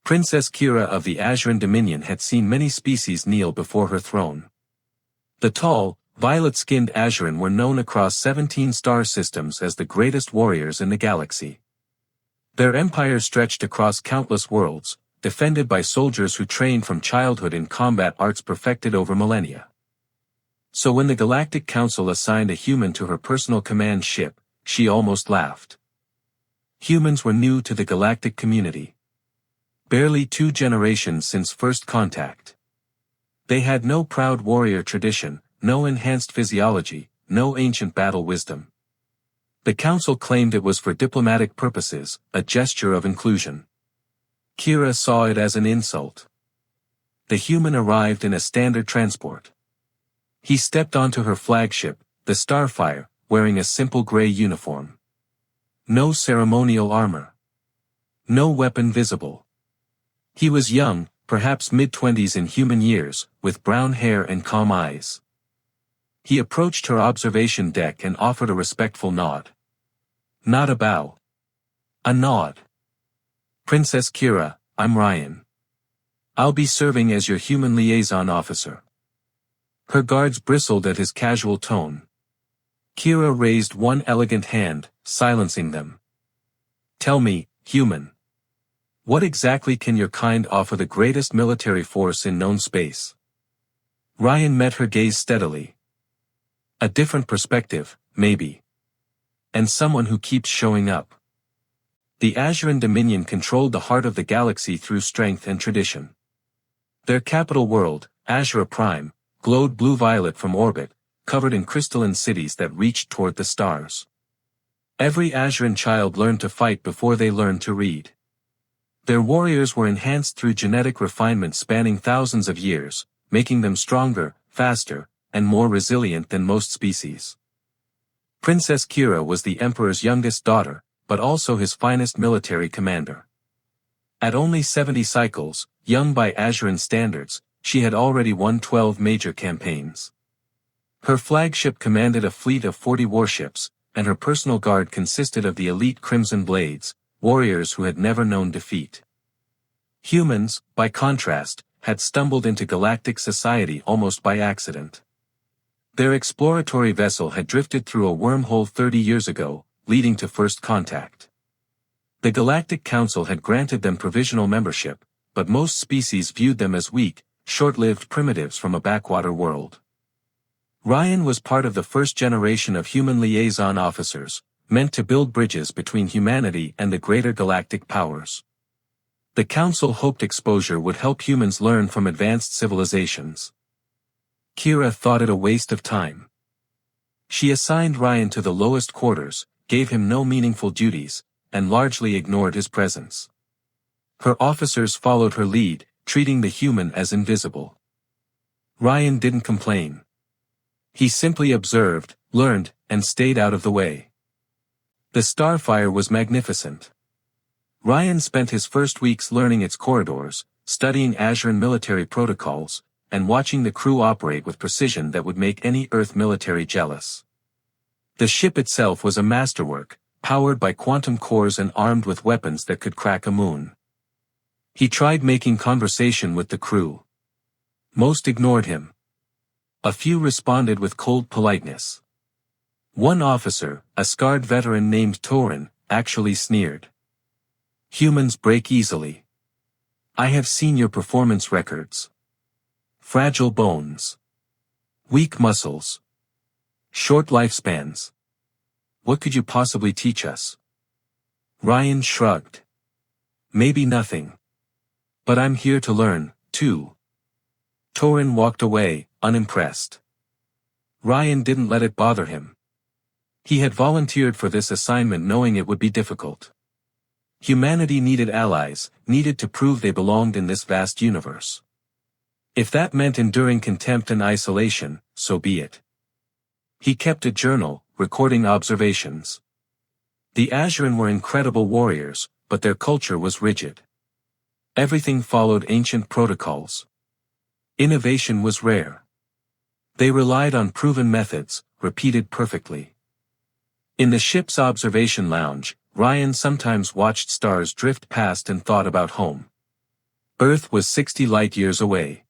Princess Kira of the Azuran Dominion had seen many species kneel before her throne. The tall, violet-skinned Azuran were known across 17 star systems as the greatest warriors in the galaxy. Their empire stretched across countless worlds, defended by soldiers who trained from childhood in combat arts perfected over millennia. So when the Galactic Council assigned a human to her personal command ship, she almost laughed. Humans were new to the galactic community. Barely 2 generations since first contact. They had no proud warrior tradition, no enhanced physiology, no ancient battle wisdom. The council claimed it was for diplomatic purposes, a gesture of inclusion. Kira saw it as an insult. The human arrived in a standard transport. He stepped onto her flagship, the Starfire, wearing a simple gray uniform. No ceremonial armor. No weapon visible. He was young, perhaps mid-20s in human years, with brown hair and calm eyes. He approached her observation deck and offered a respectful nod. Not a bow. A nod. Princess Kira, I'm Ryan. I'll be serving as your human liaison officer. Her guards bristled at his casual tone. Kira raised one elegant hand, silencing them. Tell me, human. What exactly can your kind offer the greatest military force in known space? Ryan met her gaze steadily. A different perspective, maybe. And someone who keeps showing up. The Azuran Dominion controlled the heart of the galaxy through strength and tradition. Their capital world, Azura Prime, glowed blue-violet from orbit, covered in crystalline cities that reached toward the stars. Every Azuran child learned to fight before they learned to read. Their warriors were enhanced through genetic refinement spanning thousands of years, making them stronger, faster, and more resilient than most species. Princess Kira was the Emperor's youngest daughter, but also his finest military commander. At only 70 cycles, young by Azuran standards, she had already won 12 major campaigns. Her flagship commanded a fleet of 40 warships, and her personal guard consisted of the elite Crimson Blades, warriors who had never known defeat. Humans, by contrast, had stumbled into galactic society almost by accident. Their exploratory vessel had drifted through a wormhole 30 years ago, leading to first contact. The Galactic Council had granted them provisional membership, but most species viewed them as weak, short-lived primitives from a backwater world. Ryan was part of the first generation of human liaison officers, meant to build bridges between humanity and the greater galactic powers. The Council hoped exposure would help humans learn from advanced civilizations. Kira thought it a waste of time. She assigned Ryan to the lowest quarters, gave him no meaningful duties, and largely ignored his presence. Her officers followed her lead, treating the human as invisible. Ryan didn't complain. He simply observed, learned, and stayed out of the way. The Starfire was magnificent. Ryan spent his first weeks learning its corridors, studying Azuran military protocols, and watching the crew operate with precision that would make any Earth military jealous. The ship itself was a masterwork, powered by quantum cores and armed with weapons that could crack a moon. He tried making conversation with the crew. Most ignored him. A few responded with cold politeness. One officer, a scarred veteran named Torin, actually sneered. Humans break easily. I have seen your performance records. Fragile bones. Weak muscles. Short lifespans. What could you possibly teach us? Ryan shrugged. Maybe nothing. But I'm here to learn, too. Torin walked away, unimpressed. Ryan didn't let it bother him. He had volunteered for this assignment knowing it would be difficult. Humanity needed allies, needed to prove they belonged in this vast universe. If that meant enduring contempt and isolation, so be it. He kept a journal, recording observations. The Azuran were incredible warriors, but their culture was rigid. Everything followed ancient protocols. Innovation was rare. They relied on proven methods, repeated perfectly. In the ship's observation lounge, Ryan sometimes watched stars drift past and thought about home. Earth was 60 light-years away.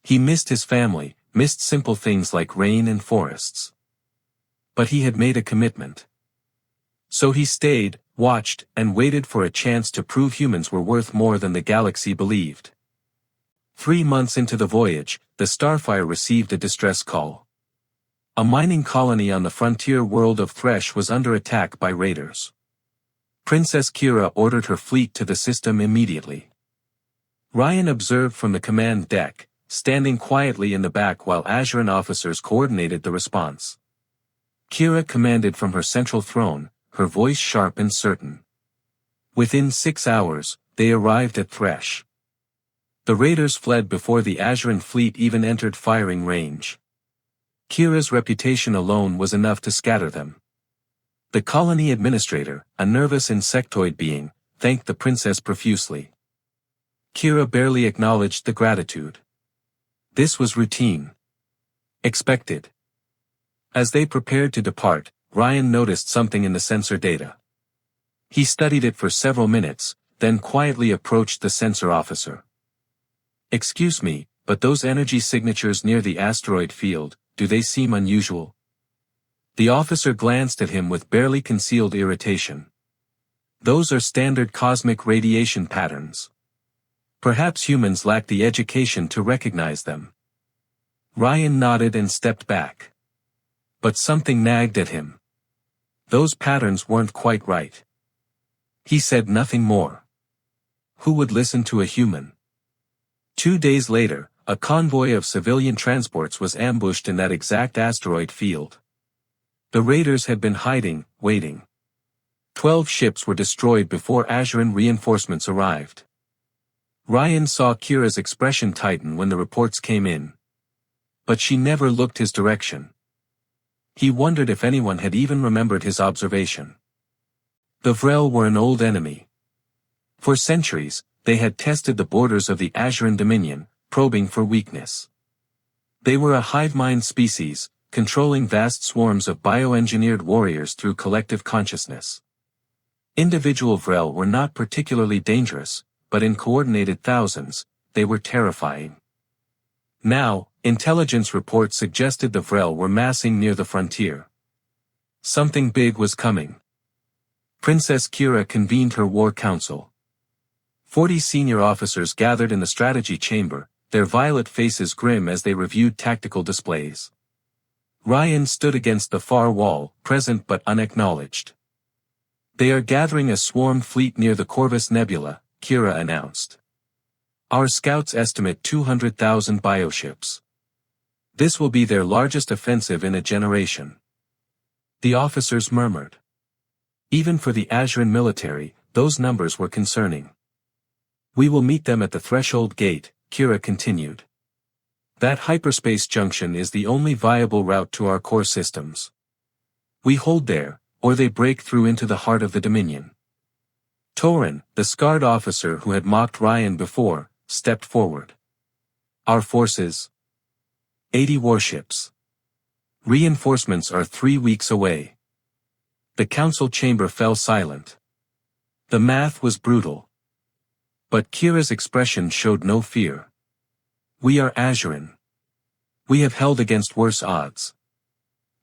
He missed his family, missed simple things like rain and forests. But he had made a commitment. So he stayed, watched, and waited for a chance to prove humans were worth more than the galaxy believed. 3 months into the voyage, the Starfire received a distress call. A mining colony on the frontier world of Thresh was under attack by raiders. Princess Kira ordered her fleet to the system immediately. Ryan observed from the command deck, standing quietly in the back while Azuran officers coordinated the response. Kira commanded from her central throne, her voice sharp and certain. Within 6 hours, they arrived at Thresh. The raiders fled before the Azuran fleet even entered firing range. Kira's reputation alone was enough to scatter them. The colony administrator, a nervous insectoid being, thanked the princess profusely. Kira barely acknowledged the gratitude. This was routine. Expected. As they prepared to depart, Ryan noticed something in the sensor data. He studied it for several minutes, then quietly approached the sensor officer. "Excuse me, but those energy signatures near the asteroid field, do they seem unusual?" The officer glanced at him with barely concealed irritation. "Those are standard cosmic radiation patterns. Perhaps humans lack the education to recognize them." Ryan nodded and stepped back. But something nagged at him. Those patterns weren't quite right. He said nothing more. Who would listen to a human? 2 days later, a convoy of civilian transports was ambushed in that exact asteroid field. The raiders had been hiding, waiting. 12 ships were destroyed before Azuran reinforcements arrived. Ryan saw Kira's expression tighten when the reports came in. But she never looked his direction. He wondered if anyone had even remembered his observation. The Vrel were an old enemy. For centuries, they had tested the borders of the Azuran Dominion, probing for weakness. They were a hive-mind species, controlling vast swarms of bioengineered warriors through collective consciousness. Individual Vrel were not particularly dangerous, but in coordinated thousands, they were terrifying. Now, intelligence reports suggested the Vrel were massing near the frontier. Something big was coming. Princess Kira convened her war council. 40 senior officers gathered in the strategy chamber, their violet faces grim as they reviewed tactical displays. Ryan stood against the far wall, present but unacknowledged. "They are gathering a swarm fleet near the Corvus Nebula," Kira announced. "Our scouts estimate 200,000 bioships. This will be their largest offensive in a generation." The officers murmured. Even for the Azuran military, those numbers were concerning. "We will meet them at the threshold gate," Kira continued. "That hyperspace junction is the only viable route to our core systems. We hold there, or they break through into the heart of the Dominion." Torin, the scarred officer who had mocked Ryan before, stepped forward. "Our forces? 80 warships. Reinforcements are 3 weeks away." The council chamber fell silent. The math was brutal. But Kira's expression showed no fear. "We are Azuran. We have held against worse odds.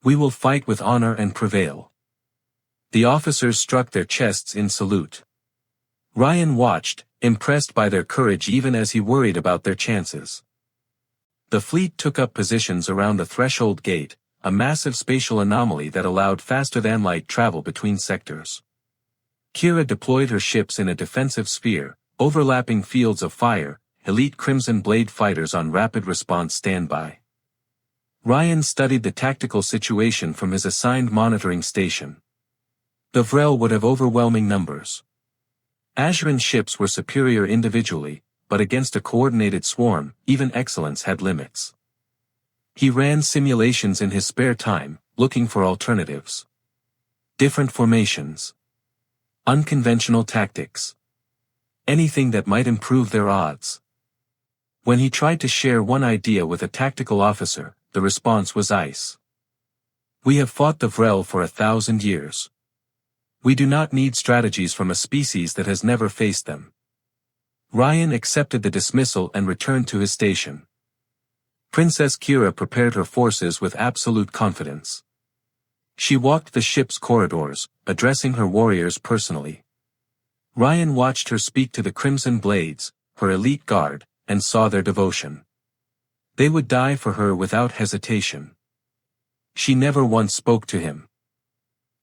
We will fight with honor and prevail." The officers struck their chests in salute. Ryan watched, impressed by their courage even as he worried about their chances. The fleet took up positions around the threshold gate, a massive spatial anomaly that allowed faster-than-light travel between sectors. Kira deployed her ships in a defensive sphere, overlapping fields of fire, elite Crimson Blade fighters on rapid response standby. Ryan studied the tactical situation from his assigned monitoring station. The Vrel would have overwhelming numbers. Azuran ships were superior individually, but against a coordinated swarm, even excellence had limits. He ran simulations in his spare time, looking for alternatives. Different formations. Unconventional tactics. Anything that might improve their odds. When he tried to share one idea with a tactical officer, the response was ice. "We have fought the Vrel for 1,000 years. We do not need strategies from a species that has never faced them." Ryan accepted the dismissal and returned to his station. Princess Kira prepared her forces with absolute confidence. She walked the ship's corridors, addressing her warriors personally. Ryan watched her speak to the Crimson Blades, her elite guard, and saw their devotion. They would die for her without hesitation. She never once spoke to him.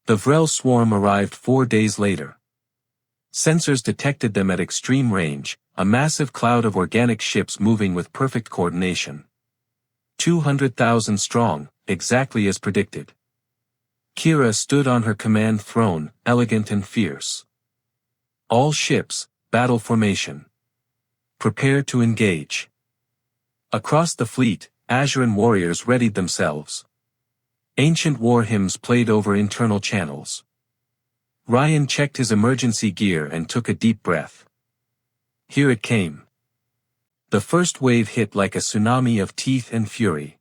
The Vrel swarm arrived 4 days later. Sensors detected them at extreme range, a massive cloud of organic ships moving with perfect coordination. 200,000 strong, exactly as predicted. Kira stood on her command throne, elegant and fierce. All ships, battle formation. Prepare to engage. Across the fleet, Azuran warriors readied themselves. Ancient war hymns played over internal channels. Ryan checked his emergency gear and took a deep breath. Here it came. The first wave hit like a tsunami of teeth and fury.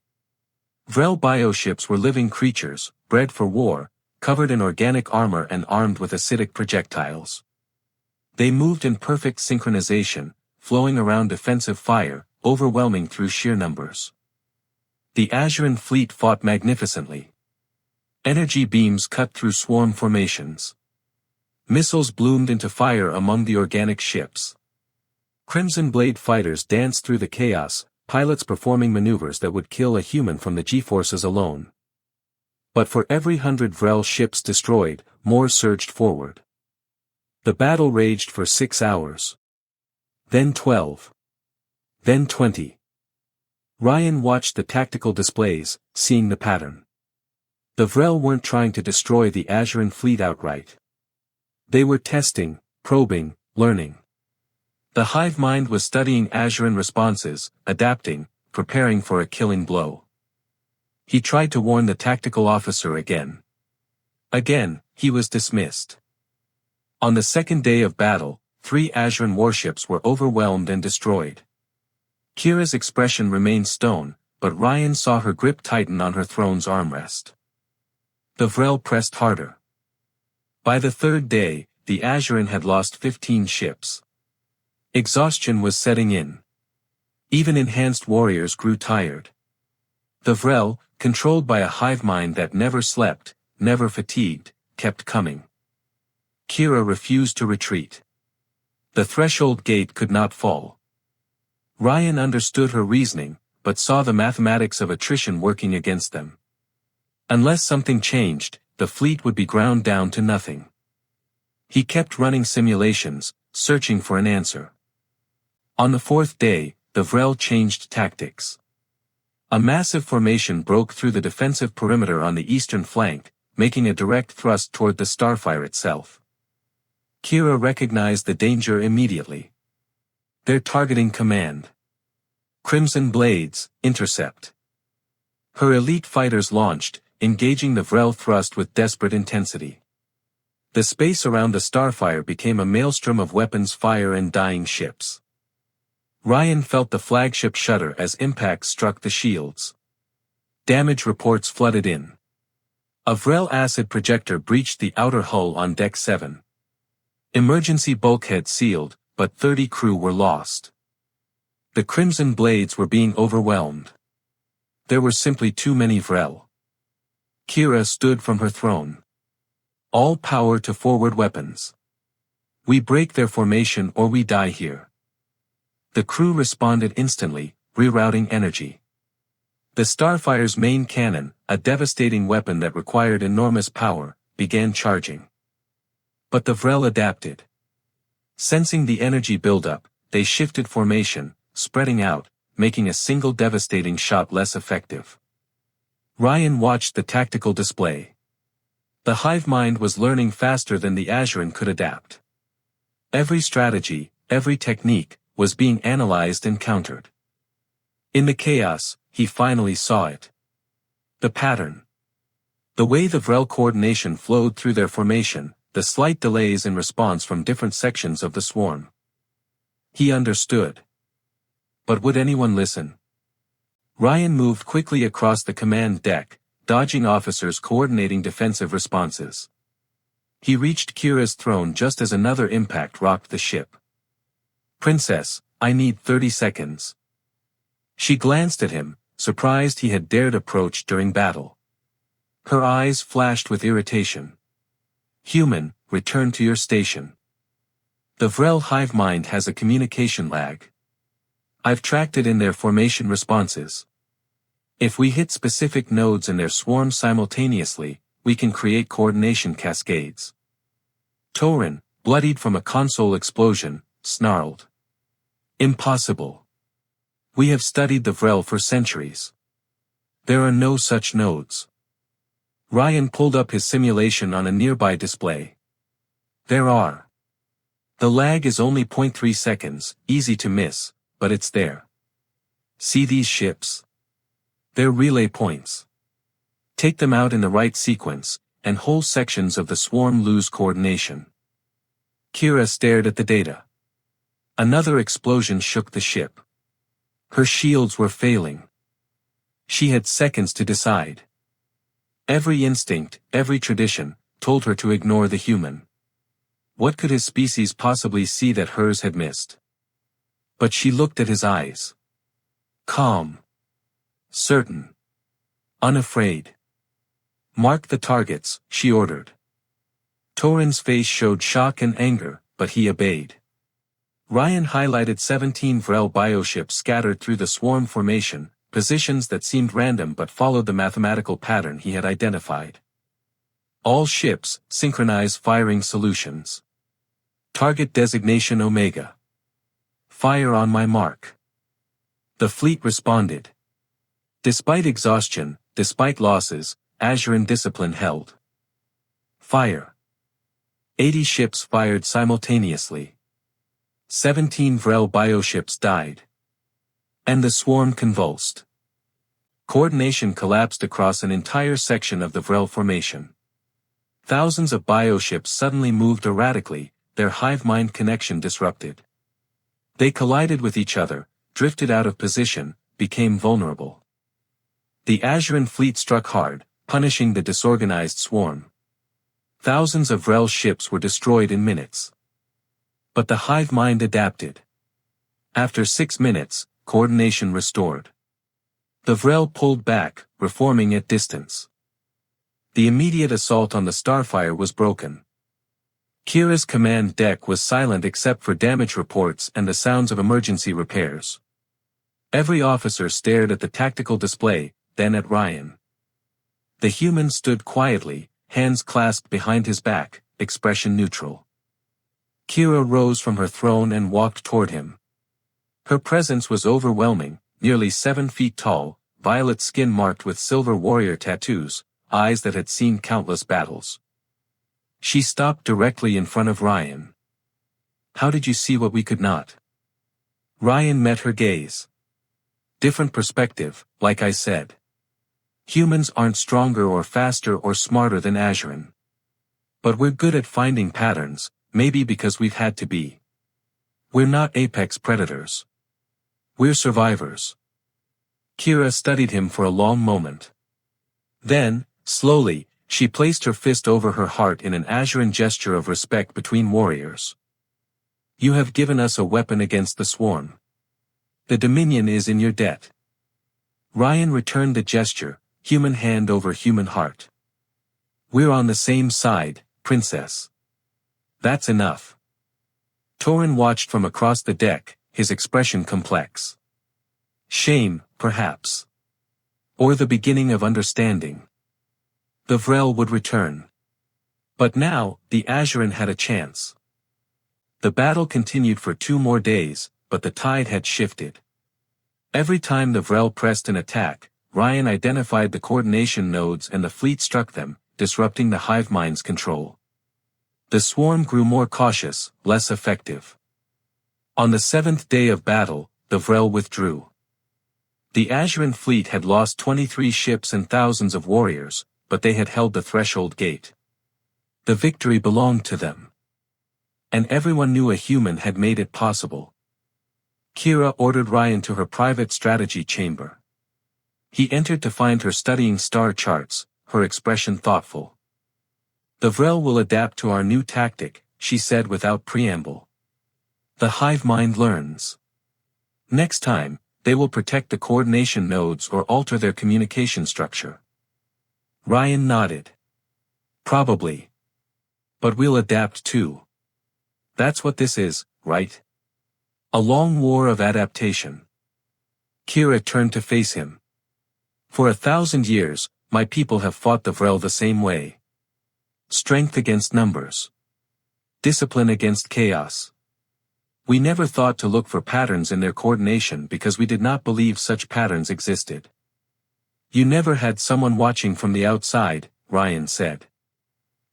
Vrel bioships were living creatures, bred for war, covered in organic armor and armed with acidic projectiles. They moved in perfect synchronization, flowing around defensive fire, overwhelming through sheer numbers. The Azuran fleet fought magnificently. Energy beams cut through swarm formations. Missiles bloomed into fire among the organic ships. Crimson Blade fighters danced through the chaos, pilots performing maneuvers that would kill a human from the G-forces alone. But for every 100 Vrel ships destroyed, more surged forward. The battle raged for 6 hours. Then 12. Then 20. Ryan watched the tactical displays, seeing the pattern. The Vrel weren't trying to destroy the Azuran fleet outright. They were testing, probing, learning. The hive mind was studying Azuran responses, adapting, preparing for a killing blow. He tried to warn the tactical officer again. Again, he was dismissed. On the second day of battle, 3 Azuran warships were overwhelmed and destroyed. Kira's expression remained stone, but Ryan saw her grip tighten on her throne's armrest. The Vrel pressed harder. By the third day, the Azuran had lost 15 ships. Exhaustion was setting in. Even enhanced warriors grew tired. The Vrel, controlled by a hive mind that never slept, never fatigued, kept coming. Kira refused to retreat. The threshold gate could not fall. Ryan understood her reasoning, but saw the mathematics of attrition working against them. Unless something changed, the fleet would be ground down to nothing. He kept running simulations, searching for an answer. On the 4th day, the Vrel changed tactics. A massive formation broke through the defensive perimeter on the eastern flank, making a direct thrust toward the Starfire itself. Kira recognized the danger immediately. Their targeting command. Crimson Blades, intercept. Her elite fighters launched, engaging the Vrel thrust with desperate intensity. The space around the Starfire became a maelstrom of weapons fire and dying ships. Ryan felt the flagship shudder as impacts struck the shields. Damage reports flooded in. A Vrel acid projector breached the outer hull on Deck 7. Emergency bulkhead sealed, but 30 crew were lost. The Crimson Blades were being overwhelmed. There were simply too many Vrel. Kira stood from her throne. All power to forward weapons. We break their formation or we die here. The crew responded instantly, rerouting energy. The Starfire's main cannon, a devastating weapon that required enormous power, began charging. But the Vrel adapted. Sensing the energy buildup, they shifted formation, spreading out, making a single devastating shot less effective. Ryan watched the tactical display. The hive mind was learning faster than the Azuran could adapt. Every strategy, every technique, was being analyzed and countered. In the chaos, he finally saw it. The pattern. The way the Vrel coordination flowed through their formation, the slight delays in response from different sections of the swarm. He understood. But would anyone listen? Ryan moved quickly across the command deck, dodging officers coordinating defensive responses. He reached Kira's throne just as another impact rocked the ship. Princess, I need 30 seconds. She glanced at him, surprised he had dared approach during battle. Her eyes flashed with irritation. Human, return to your station. The Vrel hive mind has a communication lag. I've tracked it in their formation responses. If we hit specific nodes in their swarm simultaneously, we can create coordination cascades. Torin, bloodied from a console explosion, snarled. Impossible. We have studied the Vrel for centuries. There are no such nodes. Ryan pulled up his simulation on a nearby display. There are. The lag is only 0.3 seconds, easy to miss, but it's there. See these ships? They're relay points. Take them out in the right sequence, and whole sections of the swarm lose coordination. Kira stared at the data. Another explosion shook the ship. Her shields were failing. She had seconds to decide. Every instinct, every tradition, told her to ignore the human. What could his species possibly see that hers had missed? But she looked at his eyes. Calm. Certain. Unafraid. Mark the targets, she ordered. Torin's face showed shock and anger, but he obeyed. Ryan highlighted 17 Vrel bioships scattered through the swarm formation, positions that seemed random but followed the mathematical pattern he had identified. All ships, synchronize firing solutions. Target designation Omega. Fire on my mark. The fleet responded. Despite exhaustion, despite losses, Azuran discipline held. Fire. 80 ships fired simultaneously. 17 Vrel bioships died. And the swarm convulsed. Coordination collapsed across an entire section of the Vrel formation. Thousands of bioships suddenly moved erratically, their hive-mind connection disrupted. They collided with each other, drifted out of position, became vulnerable. The Azuran fleet struck hard, punishing the disorganized swarm. Thousands of Vrel ships were destroyed in minutes. But the hive mind adapted. After 6 minutes, coordination restored. The Vrel pulled back, reforming at distance. The immediate assault on the Starfire was broken. Kira's command deck was silent except for damage reports and the sounds of emergency repairs. Every officer stared at the tactical display, then at Ryan. The human stood quietly, hands clasped behind his back, expression neutral. Kira rose from her throne and walked toward him. Her presence was overwhelming, nearly 7 feet tall, violet skin marked with silver warrior tattoos, eyes that had seen countless battles. She stopped directly in front of Ryan. How did you see what we could not? Ryan met her gaze. Different perspective, like I said. Humans aren't stronger or faster or smarter than Azuran. But we're good at finding patterns, maybe because we've had to be. We're not apex predators. We're survivors. Kira studied him for a long moment. Then, slowly, she placed her fist over her heart in an Azuran gesture of respect between warriors. You have given us a weapon against the swarm. The Dominion is in your debt. Ryan returned the gesture, human hand over human heart. We're on the same side, Princess. That's enough. Torin watched from across the deck, his expression complex. Shame, perhaps. Or the beginning of understanding. The Vrel would return. But now, the Azuran had a chance. The battle continued for 2 more days, but the tide had shifted. Every time the Vrel pressed an attack, Ryan identified the coordination nodes and the fleet struck them, disrupting the hive mind's control. The swarm grew more cautious, less effective. On the 7th day of battle, the Vrel withdrew. The Azuran fleet had lost 23 ships and thousands of warriors, but they had held the threshold gate. The victory belonged to them. And everyone knew a human had made it possible. Kira ordered Ryan to her private strategy chamber. He entered to find her studying star charts, her expression thoughtful. The Vrel will adapt to our new tactic, she said without preamble. The hive mind learns. Next time, they will protect the coordination nodes or alter their communication structure. Ryan nodded. Probably. But we'll adapt too. That's what this is, right? A long war of adaptation. Kira turned to face him. For 1,000 years, my people have fought the Vrel the same way. Strength against numbers. Discipline against chaos. We never thought to look for patterns in their coordination because we did not believe such patterns existed. You never had someone watching from the outside, Ryan said.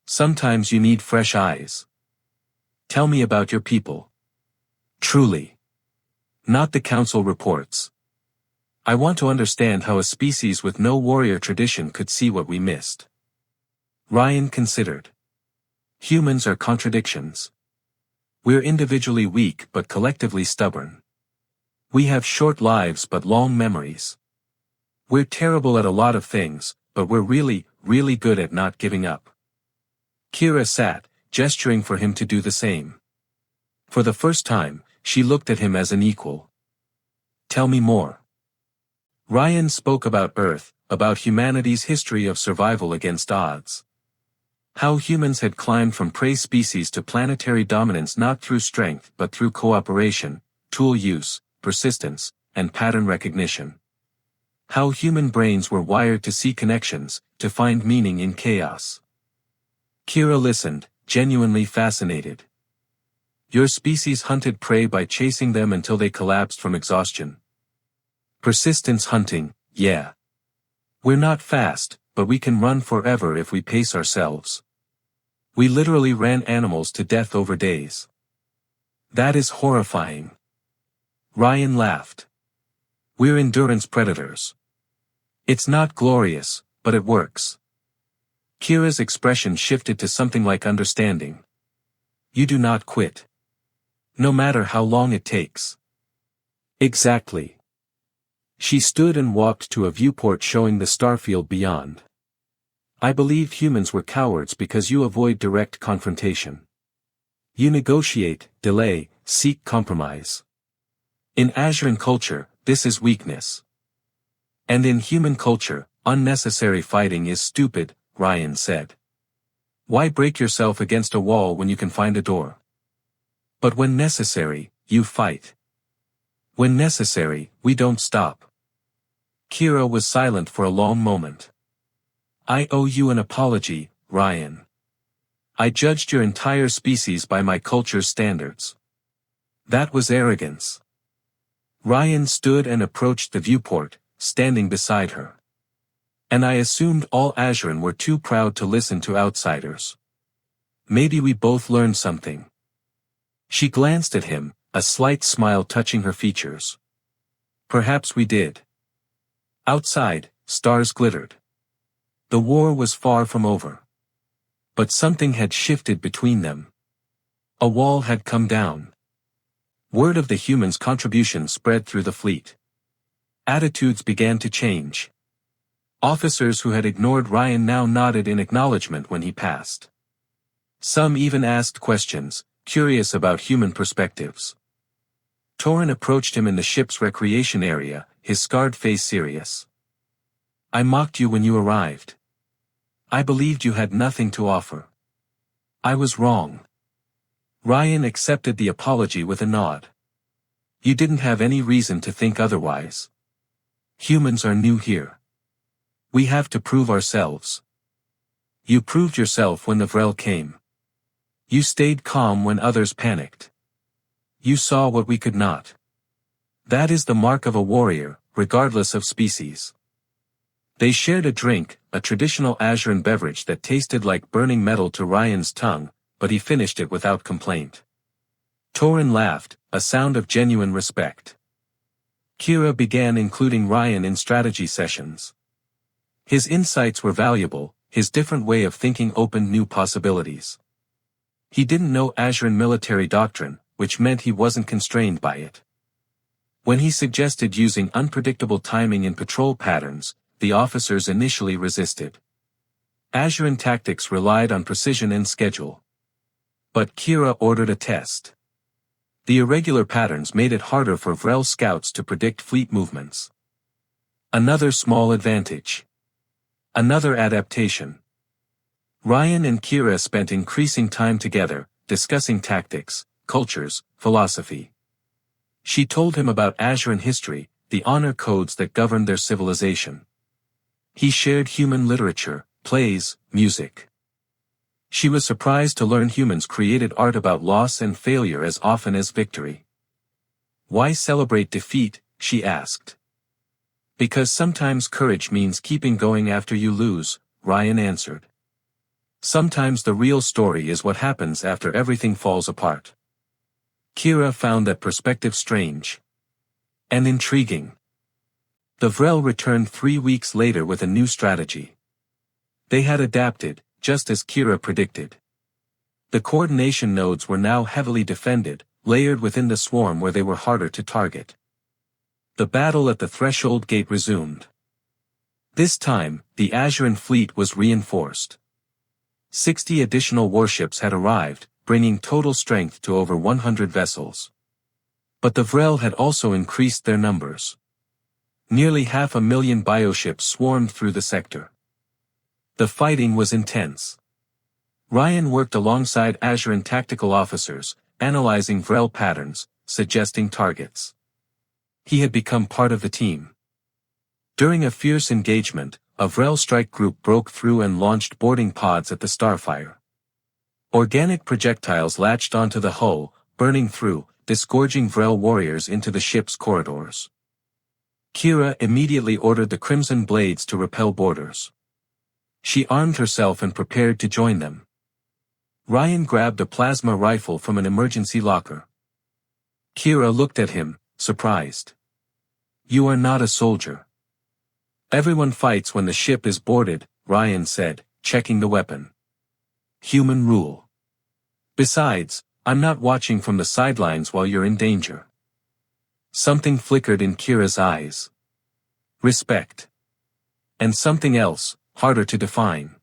Sometimes you need fresh eyes. Tell me about your people. Truly. Not the council reports. I want to understand how a species with no warrior tradition could see what we missed. Ryan considered. Humans are contradictions. We're individually weak but collectively stubborn. We have short lives but long memories. We're terrible at a lot of things, but we're really, really good at not giving up. Kira sat, gesturing for him to do the same. For the first time, she looked at him as an equal. Tell me more. Ryan spoke about Earth, about humanity's history of survival against odds. How humans had climbed from prey species to planetary dominance not through strength but through cooperation, tool use, persistence, and pattern recognition. How human brains were wired to see connections, to find meaning in chaos. Kira listened, genuinely fascinated. Your species hunted prey by chasing them until they collapsed from exhaustion. Persistence hunting, yeah. We're not fast, but we can run forever if we pace ourselves. We literally ran animals to death over days. That is horrifying. Ryan laughed. We're endurance predators. It's not glorious, but it works. Kira's expression shifted to something like understanding. You do not quit. No matter how long it takes. Exactly. She stood and walked to a viewport showing the starfield beyond. I believe humans were cowards because you avoid direct confrontation. You negotiate, delay, seek compromise. In Azuran culture, this is weakness. And in human culture, unnecessary fighting is stupid, Ryan said. Why break yourself against a wall when you can find a door? But when necessary, you fight. When necessary, we don't stop. Kira was silent for a long moment. I owe you an apology, Ryan. I judged your entire species by my culture's standards. That was arrogance. Ryan stood and approached the viewport, standing beside her. And I assumed all Azuran were too proud to listen to outsiders. Maybe we both learned something. She glanced at him, a slight smile touching her features. Perhaps we did. Outside, stars glittered. The war was far from over. But something had shifted between them. A wall had come down. Word of the humans' contribution spread through the fleet. Attitudes began to change. Officers who had ignored Ryan now nodded in acknowledgement when he passed. Some even asked questions, curious about human perspectives. Torin approached him in the ship's recreation area, his scarred face serious. I mocked you when you arrived. I believed you had nothing to offer. I was wrong. Ryan accepted the apology with a nod. You didn't have any reason to think otherwise. Humans are new here. We have to prove ourselves. You proved yourself when the Vrel came. You stayed calm when others panicked. You saw what we could not. That is the mark of a warrior, regardless of species. They shared a drink, a traditional Azuran beverage that tasted like burning metal to Ryan's tongue, but he finished it without complaint. Torin laughed, a sound of genuine respect. Kira began including Ryan in strategy sessions. His insights were valuable, his different way of thinking opened new possibilities. He didn't know Azuran military doctrine, which meant he wasn't constrained by it. When he suggested using unpredictable timing in patrol patterns, the officers initially resisted. Azuran tactics relied on precision and schedule. But Kira ordered a test. The irregular patterns made it harder for Vrel scouts to predict fleet movements. Another small advantage. Another adaptation. Ryan and Kira spent increasing time together, discussing tactics, cultures, philosophy. She told him about Azuran history, the honor codes that governed their civilization. He shared human literature, plays, music. She was surprised to learn humans created art about loss and failure as often as victory. Why celebrate defeat, she asked. Because sometimes courage means keeping going after you lose, Ryan answered. Sometimes the real story is what happens after everything falls apart. Kira found that perspective strange and intriguing. The Vrel returned 3 weeks later with a new strategy. They had adapted, just as Kira predicted. The coordination nodes were now heavily defended, layered within the swarm where they were harder to target. The battle at the threshold gate resumed. This time, the Azuran fleet was reinforced. 60 additional warships had arrived, bringing total strength to over 100 vessels. But the Vrel had also increased their numbers. Nearly 500,000 bioships swarmed through the sector. The fighting was intense. Ryan worked alongside Azuran tactical officers, analyzing Vrel patterns, suggesting targets. He had become part of the team. During a fierce engagement, a Vrel strike group broke through and launched boarding pods at the Starfire. Organic projectiles latched onto the hull, burning through, disgorging Vrel warriors into the ship's corridors. Kira immediately ordered the Crimson Blades to repel boarders. She armed herself and prepared to join them. Ryan grabbed a plasma rifle from an emergency locker. Kira looked at him, surprised. "You are not a soldier." "Everyone fights when the ship is boarded," Ryan said, checking the weapon. "Human rule. Besides, I'm not watching from the sidelines while you're in danger." Something flickered in Kira's eyes. Respect. And something else, harder to define.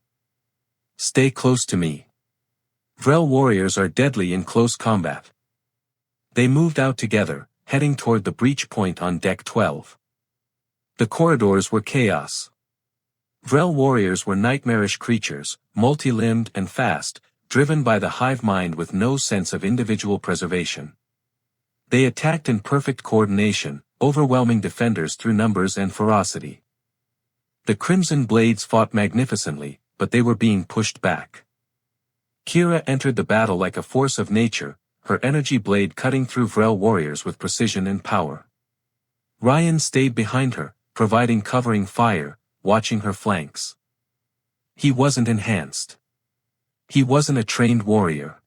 "Stay close to me." Vrel warriors are deadly in close combat. They moved out together, heading toward the breach point on Deck 12. The corridors were chaos. Vrel warriors were nightmarish creatures, multi-limbed and fast, driven by the hive mind with no sense of individual preservation. They attacked in perfect coordination, overwhelming defenders through numbers and ferocity. The Crimson Blades fought magnificently, but they were being pushed back. Kira entered the battle like a force of nature, her energy blade cutting through Vrel warriors with precision and power. Ryan stayed behind her, providing covering fire, watching her flanks. He wasn't enhanced. He wasn't a trained warrior.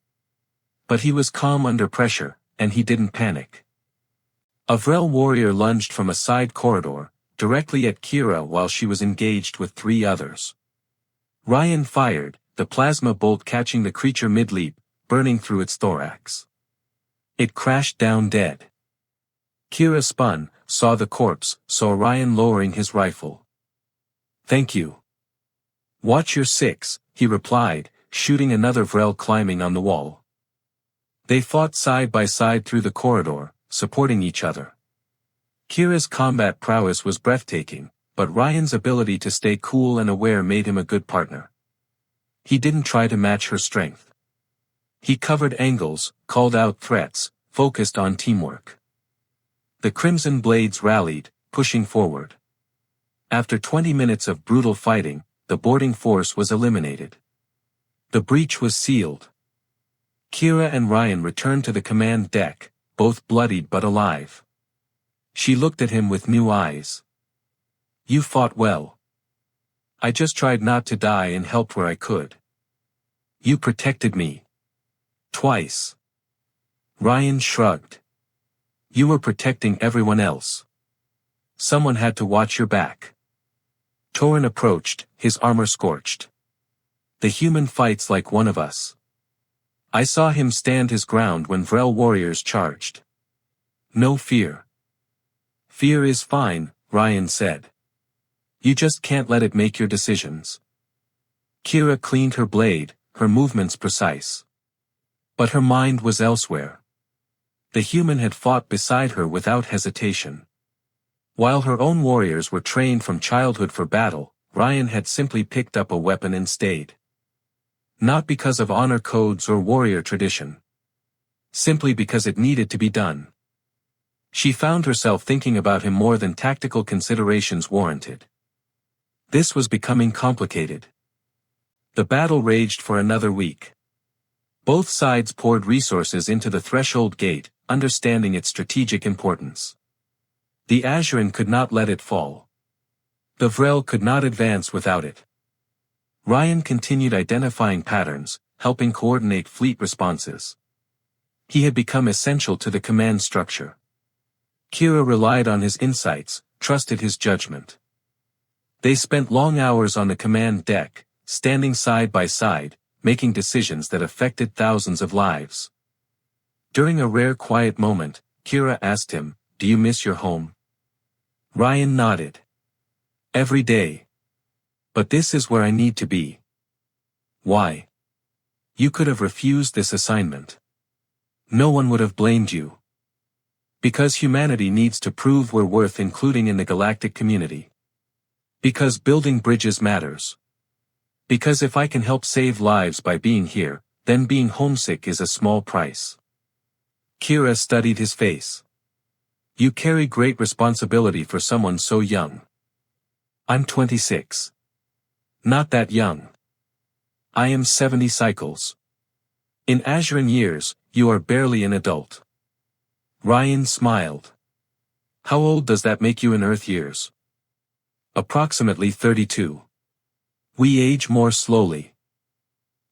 But he was calm under pressure, and he didn't panic. A Vrel warrior lunged from a side corridor, directly at Kira while she was engaged with 3 others. Ryan fired, the plasma bolt catching the creature mid-leap, burning through its thorax. It crashed down dead. Kira spun, saw the corpse, saw Ryan lowering his rifle. "Thank you." "Watch your 6, he replied, shooting another Vrel climbing on the wall. They fought side by side through the corridor, supporting each other. Kira's combat prowess was breathtaking, but Ryan's ability to stay cool and aware made him a good partner. He didn't try to match her strength. He covered angles, called out threats, focused on teamwork. The Crimson Blades rallied, pushing forward. After 20 minutes of brutal fighting, the boarding force was eliminated. The breach was sealed. Kira and Ryan returned to the command deck, both bloodied but alive. She looked at him with new eyes. "You fought well. I just tried not to die and helped where I could. You protected me. Twice." Ryan shrugged. "You were protecting everyone else. Someone had to watch your back." Torin approached, his armor scorched. "The human fights like one of us. I saw him stand his ground when Vrel warriors charged. No fear." "Fear is fine," Ryan said. "You just can't let it make your decisions." Kira cleaned her blade, her movements precise. But her mind was elsewhere. The human had fought beside her without hesitation. While her own warriors were trained from childhood for battle, Ryan had simply picked up a weapon and stayed. Not because of honor codes or warrior tradition. Simply because it needed to be done. She found herself thinking about him more than tactical considerations warranted. This was becoming complicated. The battle raged for another week. Both sides poured resources into the threshold gate, understanding its strategic importance. The Azuran could not let it fall. The Vrel could not advance without it. Ryan continued identifying patterns, helping coordinate fleet responses. He had become essential to the command structure. Kira relied on his insights, trusted his judgment. They spent long hours on the command deck, standing side by side, making decisions that affected thousands of lives. During a rare quiet moment, Kira asked him, "Do you miss your home?" Ryan nodded. "Every day. But this is where I need to be." "Why?" "You could have refused this assignment. No one would have blamed you. Because humanity needs to prove we're worth including in the galactic community. Because building bridges matters. Because if I can help save lives by being here, then being homesick is a small price." Kira studied his face. "You carry great responsibility for someone so young." "I'm 26. Not that young. I am 70 cycles. In Azuran years, you are barely an adult." Ryan smiled. "How old does that make you in Earth years?" "Approximately 32. We age more slowly."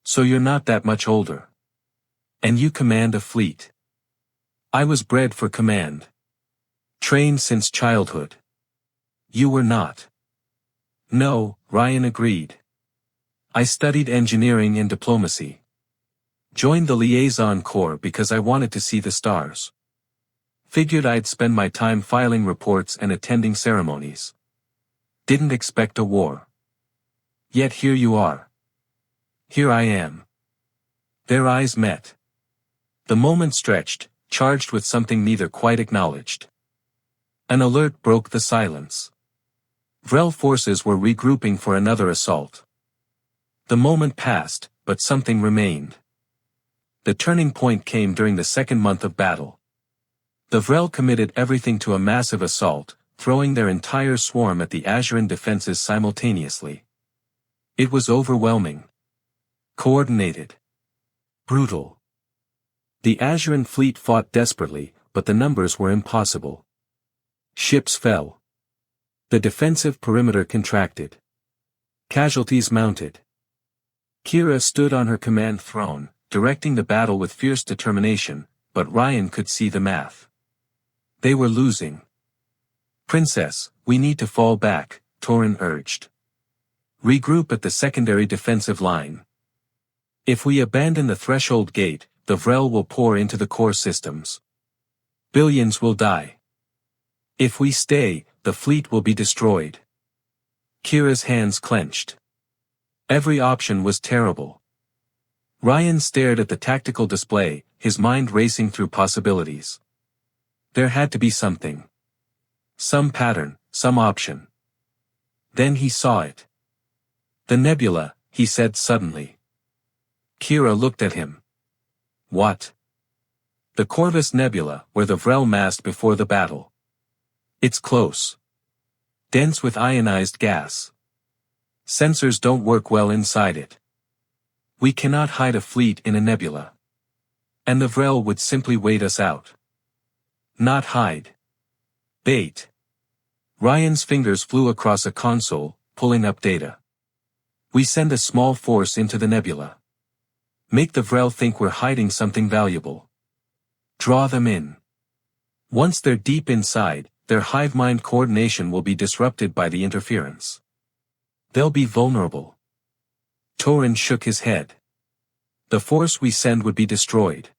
"So you're not that much older. And you command a fleet." "I was bred for command. Trained since childhood." "You were not." "No," Ryan agreed. "I studied engineering and diplomacy. Joined the liaison corps because I wanted to see the stars. Figured I'd spend my time filing reports and attending ceremonies. Didn't expect a war. Yet here you are. Here I am." Their eyes met. The moment stretched, charged with something neither quite acknowledged. An alert broke the silence. Vrel forces were regrouping for another assault. The moment passed, but something remained. The turning point came during the second month of battle. The Vrel committed everything to a massive assault, throwing their entire swarm at the Azuran defenses simultaneously. It was overwhelming. Coordinated. Brutal. The Azuran fleet fought desperately, but the numbers were impossible. Ships fell. The defensive perimeter contracted. Casualties mounted. Kira stood on her command throne, directing the battle with fierce determination, but Ryan could see the math. They were losing. "Princess, we need to fall back," Torin urged. "Regroup at the secondary defensive line. If we abandon the threshold gate, the Vrel will pour into the core systems. Billions will die. If we stay, the fleet will be destroyed." Kira's hands clenched. Every option was terrible. Ryan stared at the tactical display, his mind racing through possibilities. There had to be something. Some pattern, some option. Then he saw it. "The nebula," he said suddenly. Kira looked at him. "What?" "The Corvus Nebula, where the Vrel massed before the battle. It's close. Dense with ionized gas. Sensors don't work well inside it. We cannot hide a fleet in a nebula. And the Vrel would simply wait us out. Not hide. Bait." Ryan's fingers flew across a console, pulling up data. "We send a small force into the nebula. Make the Vrel think we're hiding something valuable. Draw them in. Once they're deep inside, their hive mind coordination will be disrupted by the interference. They'll be vulnerable." Torin shook his head. "The force we send would be destroyed.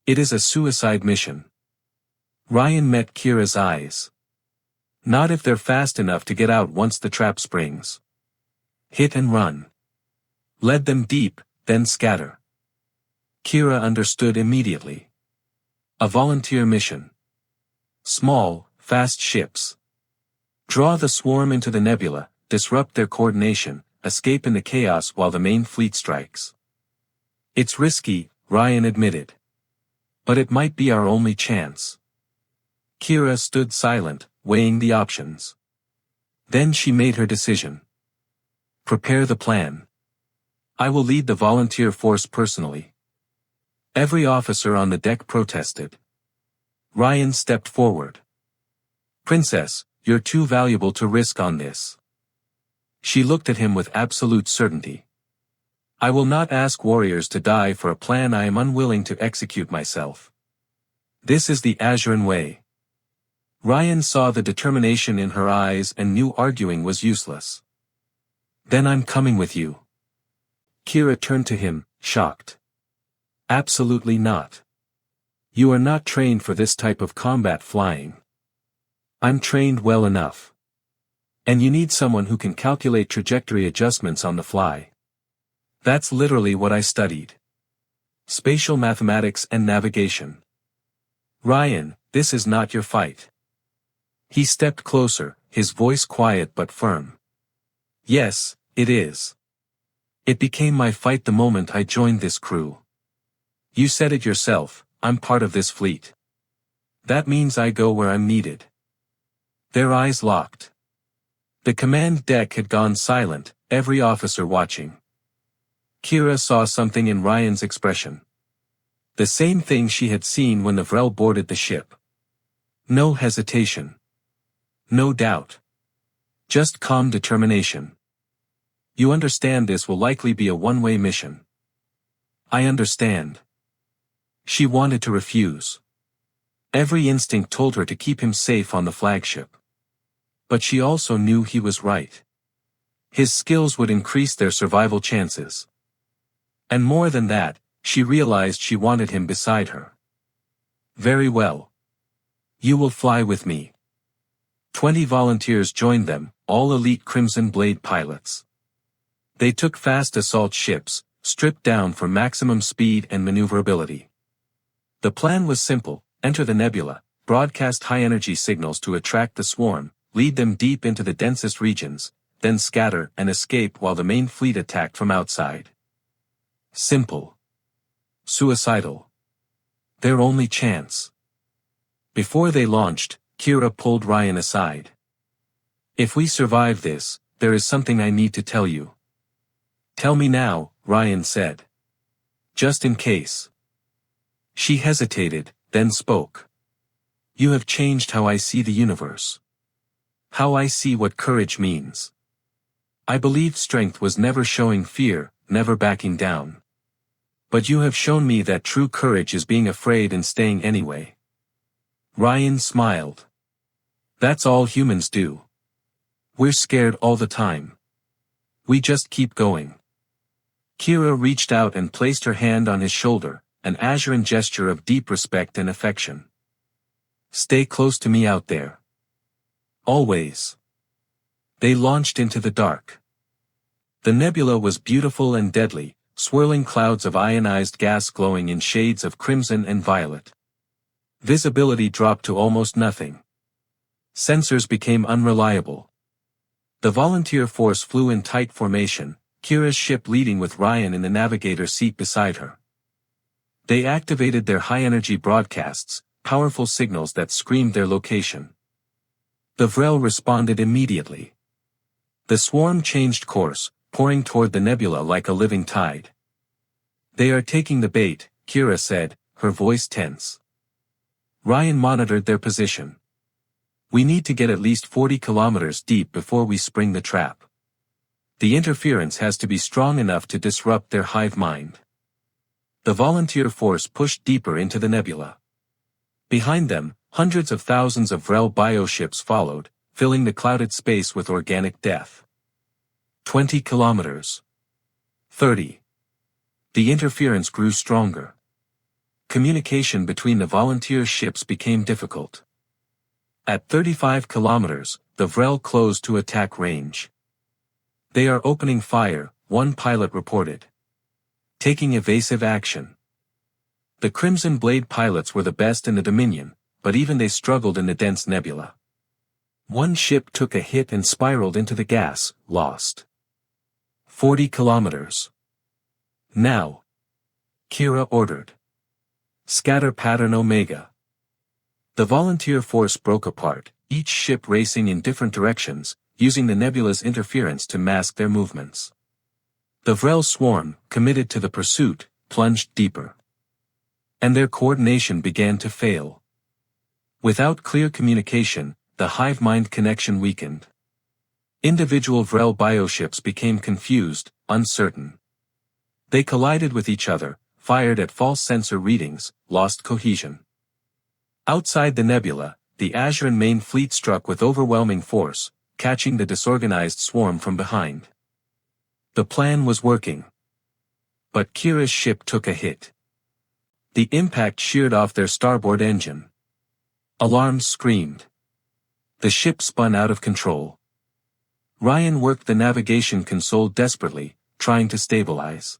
It is a suicide mission." Ryan met Kira's eyes. "Not if they're fast enough to get out once the trap springs. Hit and run. Lead them deep, then scatter." Kira understood immediately. A volunteer mission. Small, fast ships. Draw the swarm into the nebula, disrupt their coordination, escape in the chaos while the main fleet strikes. It's risky, Ryan admitted. But it might be our only chance. Kira stood silent, weighing the options. Then she made her decision. Prepare the plan. I will lead the volunteer force personally. Every officer on the deck protested. Ryan stepped forward. Princess, you're too valuable to risk on this. She looked at him with absolute certainty. I will not ask warriors to die for a plan I am unwilling to execute myself. This is the Azuran way. Ryan saw the determination in her eyes and knew arguing was useless. Then I'm coming with you. Kira turned to him, shocked. Absolutely not. You are not trained for this type of combat flying. I'm trained well enough. And you need someone who can calculate trajectory adjustments on the fly. That's literally what I studied. Spatial mathematics and navigation. Ryan, this is not your fight. He stepped closer, his voice quiet but firm. Yes, it is. It became my fight the moment I joined this crew. You said it yourself, I'm part of this fleet. That means I go where I'm needed. Their eyes locked. The command deck had gone silent, every officer watching. Kira saw something in Ryan's expression. The same thing she had seen when the Vrel boarded the ship. No hesitation. No doubt. Just calm determination. You understand this will likely be a one-way mission. I understand. She wanted to refuse. Every instinct told her to keep him safe on the flagship. But she also knew he was right. His skills would increase their survival chances. And more than that, she realized she wanted him beside her. Very well. You will fly with me. 20 volunteers joined them, all elite Crimson Blade pilots. They took fast assault ships, stripped down for maximum speed and maneuverability. The plan was simple: enter the nebula, broadcast high-energy signals to attract the swarm, lead them deep into the densest regions, then scatter and escape while the main fleet attacked from outside. Simple. Suicidal. Their only chance. Before they launched, Kira pulled Ryan aside. If we survive this, there is something I need to tell you. Tell me now, Ryan said. Just in case. She hesitated, then spoke. You have changed how I see the universe. How I see what courage means. I believed strength was never showing fear, never backing down. But you have shown me that true courage is being afraid and staying anyway. Ryan smiled. That's all humans do. We're scared all the time. We just keep going. Kira reached out and placed her hand on his shoulder, an Azuran gesture of deep respect and affection. Stay close to me out there. Always. They launched into the dark. The nebula was beautiful and deadly, swirling clouds of ionized gas glowing in shades of crimson and violet. Visibility dropped to almost nothing. Sensors became unreliable. The volunteer force flew in tight formation, Kira's ship leading with Ryan in the navigator seat beside her. They activated their high-energy broadcasts, powerful signals that screamed their location. The Vrel responded immediately. The swarm changed course, pouring toward the nebula like a living tide. They are taking the bait, Kira said, her voice tense. Ryan monitored their position. We need to get at least 40 kilometers deep before we spring the trap. The interference has to be strong enough to disrupt their hive mind. The volunteer force pushed deeper into the nebula. Behind them, hundreds of thousands of Vrel bioships followed, filling the clouded space with organic death. 20 kilometers. 30. The interference grew stronger. Communication between the volunteer ships became difficult. At 35 kilometers, the Vrel closed to attack range. They are opening fire, one pilot reported. Taking evasive action. The Crimson Blade pilots were the best in the Dominion, but even they struggled in the dense nebula. One ship took a hit and spiraled into the gas, lost. 40 kilometers. Now. Kira ordered. Scatter pattern Omega. The volunteer force broke apart, each ship racing in different directions, using the nebula's interference to mask their movements. The Vrel swarm, committed to the pursuit, plunged deeper. And their coordination began to fail. Without clear communication, the hive-mind connection weakened. Individual Vrel bioships became confused, uncertain. They collided with each other, fired at false sensor readings, lost cohesion. Outside the nebula, the Azuran main fleet struck with overwhelming force, catching the disorganized swarm from behind. The plan was working. But Kira's ship took a hit. The impact sheared off their starboard engine. Alarms screamed. The ship spun out of control. Ryan worked the navigation console desperately, trying to stabilize.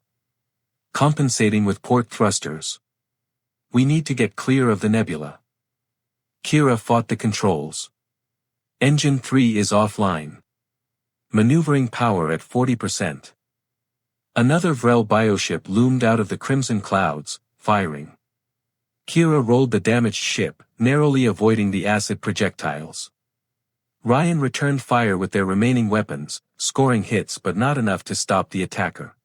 Compensating with port thrusters. We need to get clear of the nebula. Kira fought the controls. Engine 3 is offline. Maneuvering power at 40%. Another Vrel bioship loomed out of the crimson clouds, firing. Kira rolled the damaged ship, narrowly avoiding the acid projectiles. Ryan returned fire with their remaining weapons, scoring hits but not enough to stop the attacker.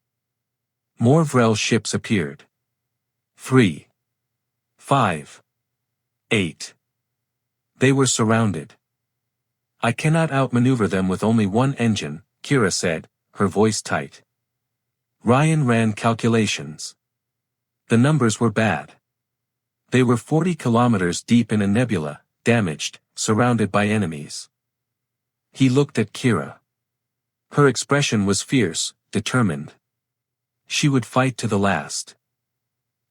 More Vrel ships appeared. 3. 5. 8. They were surrounded. I cannot outmaneuver them with only one engine, Kira said, her voice tight. Ryan ran calculations. The numbers were bad. They were 40 kilometers deep in a nebula, damaged, surrounded by enemies. He looked at Kira. Her expression was fierce, determined. She would fight to the last.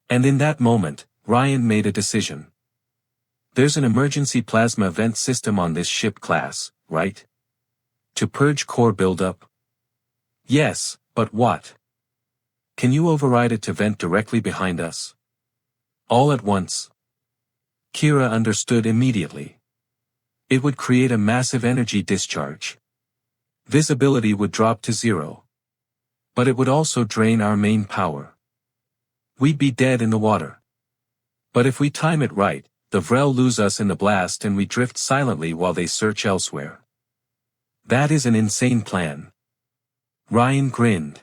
And in that moment, Ryan made a decision. There's an emergency plasma vent system on this ship class, right? To purge core buildup? Yes, but what? Can you override it to vent directly behind us? All at once? Kira understood immediately. It would create a massive energy discharge. Visibility would drop to 0. But it would also drain our main power. We'd be dead in the water. But if we time it right, the Vrel lose us in the blast and we drift silently while they search elsewhere. That is an insane plan. Ryan grinned.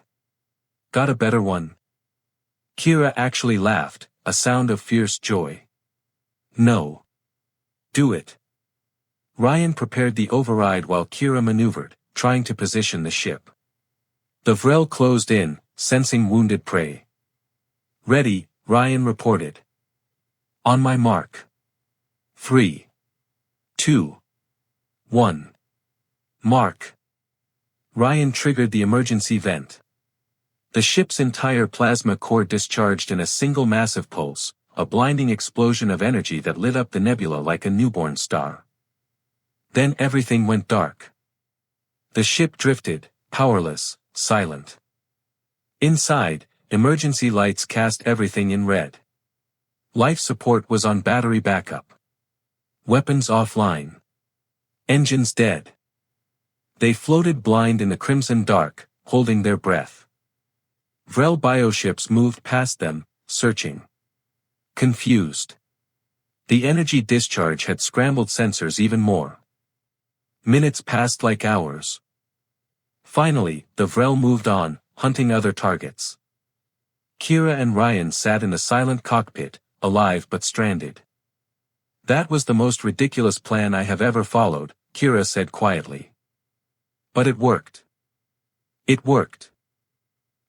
Got a better one? Kira actually laughed, a sound of fierce joy. No. Do it. Ryan prepared the override while Kira maneuvered, trying to position the ship. The Vrel closed in, sensing wounded prey. Ready, Ryan reported. On my mark. 3. 2. 1. Mark. Ryan triggered the emergency vent. The ship's entire plasma core discharged in a single massive pulse, a blinding explosion of energy that lit up the nebula like a newborn star. Then everything went dark. The ship drifted, powerless, silent. Inside, emergency lights cast everything in red. Life support was on battery backup. Weapons offline. Engines dead. They floated blind in the crimson dark, holding their breath. Vrel bioships moved past them, searching. Confused. The energy discharge had scrambled sensors even more. Minutes passed like hours. Finally, the Vrel moved on, hunting other targets. Kira and Ryan sat in a silent cockpit, alive but stranded. That was the most ridiculous plan I have ever followed, Kira said quietly. But it worked. It worked.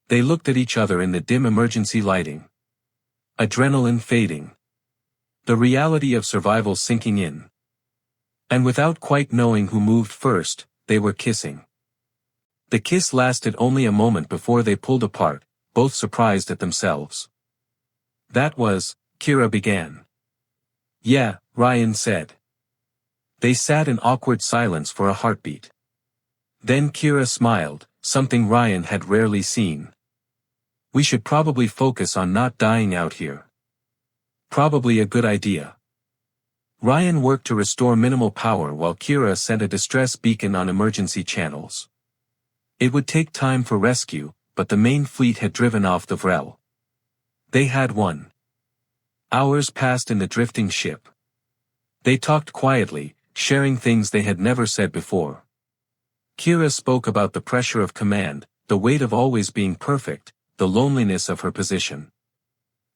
They looked at each other in the dim emergency lighting. Adrenaline fading. The reality of survival sinking in. And without quite knowing who moved first, they were kissing. The kiss lasted only a moment before they pulled apart, both surprised at themselves. That was, Kira began. Yeah, Ryan said. They sat in awkward silence for a heartbeat. Then Kira smiled, something Ryan had rarely seen. We should probably focus on not dying out here. Probably a good idea. Ryan worked to restore minimal power while Kira sent a distress beacon on emergency channels. It would take time for rescue, but the main fleet had driven off the Vrel. They had won. Hours passed in the drifting ship. They talked quietly, sharing things they had never said before. Kira spoke about the pressure of command, the weight of always being perfect, the loneliness of her position.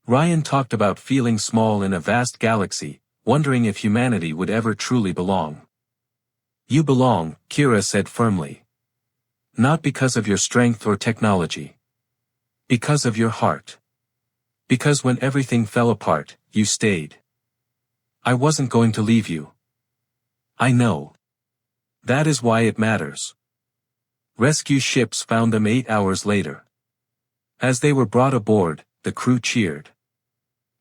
Ryan talked about feeling small in a vast galaxy, wondering if humanity would ever truly belong. You belong, Kira said firmly. Not because of your strength or technology. Because of your heart. Because when everything fell apart, you stayed. I wasn't going to leave you. I know. That is why it matters. Rescue ships found them 8 hours later. As they were brought aboard, the crew cheered.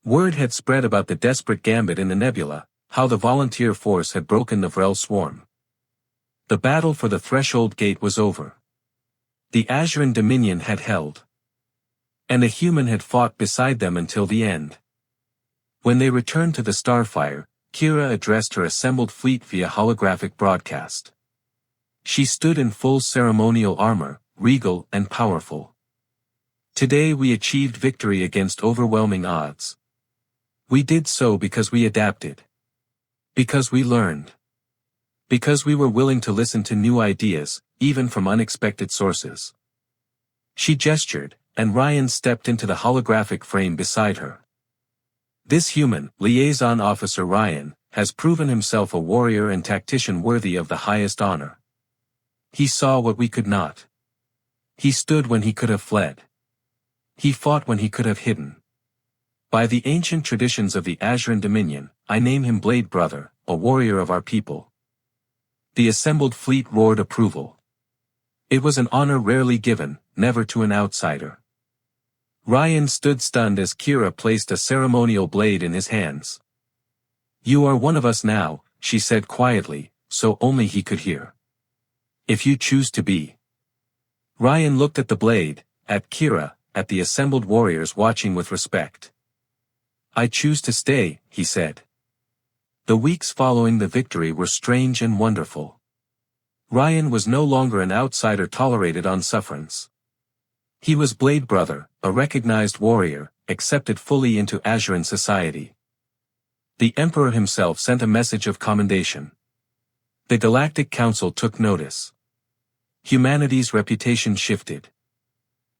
Word had spread about the desperate gambit in the nebula, how the volunteer force had broken the Vrel swarm. The battle for the Threshold Gate was over. The Azuran Dominion had held. And a human had fought beside them until the end. When they returned to the Starfire, Kira addressed her assembled fleet via holographic broadcast. She stood in full ceremonial armor, regal and powerful. Today we achieved victory against overwhelming odds. We did so because we adapted. Because we learned. Because we were willing to listen to new ideas, even from unexpected sources. She gestured, and Ryan stepped into the holographic frame beside her. This human, liaison officer Ryan, has proven himself a warrior and tactician worthy of the highest honor. He saw what we could not. He stood when he could have fled. He fought when he could have hidden. By the ancient traditions of the Azuran Dominion, I name him Blade Brother, a warrior of our people. The assembled fleet roared approval. It was an honor rarely given, never to an outsider. Ryan stood stunned as Kira placed a ceremonial blade in his hands. You are one of us now, she said quietly, so only he could hear. If you choose to be. Ryan looked at the blade, at Kira, at the assembled warriors watching with respect. I choose to stay, he said. The weeks following the victory were strange and wonderful. Ryan was no longer an outsider tolerated on sufferance. He was Blade Brother, a recognized warrior, accepted fully into Azuran society. The Emperor himself sent a message of commendation. The Galactic Council took notice. Humanity's reputation shifted.